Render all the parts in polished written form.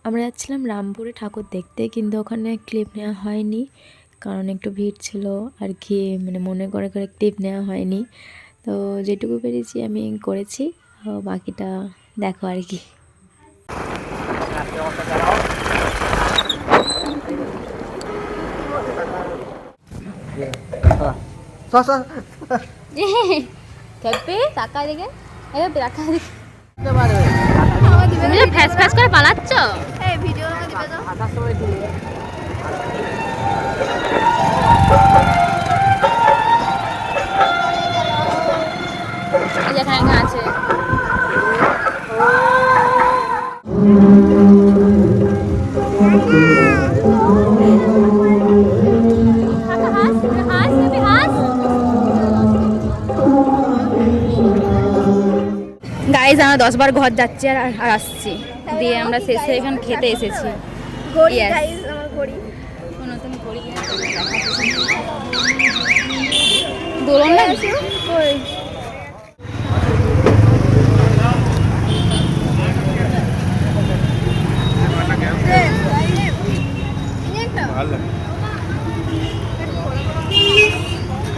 আমরা যাচ্ছিলাম রামপুরে ঠাকুর দেখতে, কিন্তু ওখানে ক্লিপ নেওয়া হয়নি, কারণ একটু ভিড় ছিল আর কি, মানে মনে করে করে ক্লিপ নেওয়া হয়নি। তো যেটুকু পেরেছি আমি করেছি, বাকিটা দেখো আর কি। ফ্যাস ফ্যাস করে পালাচ্ছ। যেখানে আছে গাইজ, আমরা 10 বার ঘর যাচ্ছি আর আসছি, দিয়ে আমরা শেষে এখানে খেতে এসেছি। দোলন না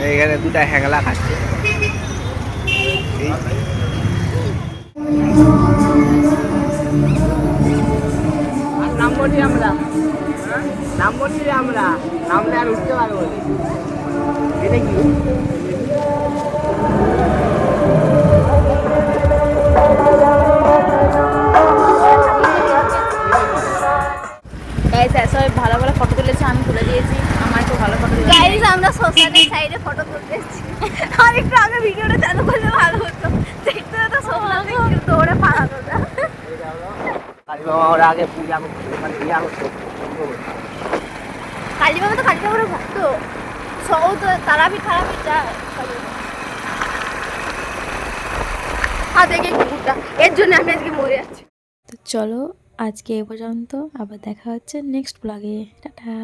এইখানে দুটা হ্যাংলা খাচ্ছে। নাম বলছি আমরা, নামলে আর উঠতে পারবো। এটা কি? সবাই ভালো ভালো ফটো তুলেছে, আমি তুলে দিয়েছি, আমার একটু ভালো ফটো তুলে। গাইস, আমরা সোশ্যাল সাইডে ফটো তুলতে এসেছি। আর একটু আগে ভিডিওটা চালু করলে ভালো হতো, দেখতে তো সোশ্যাল থেকে দৌড়ে পালাতো না। কালী বাবা ওরা আগে পূজা করতো, মানে ইয়া করতো। কালী বাবা তো কালী বাবার ভক্ত, সৌ তো তারাপীঠ যায়। দেখে কুকুরটা, এর জন্য আমি আজকে মরে যাচ্ছি। তো চলো আজকে এ পর্যন্ত, আবার দেখা হচ্ছে নেক্সট ব্লগে। টাটা।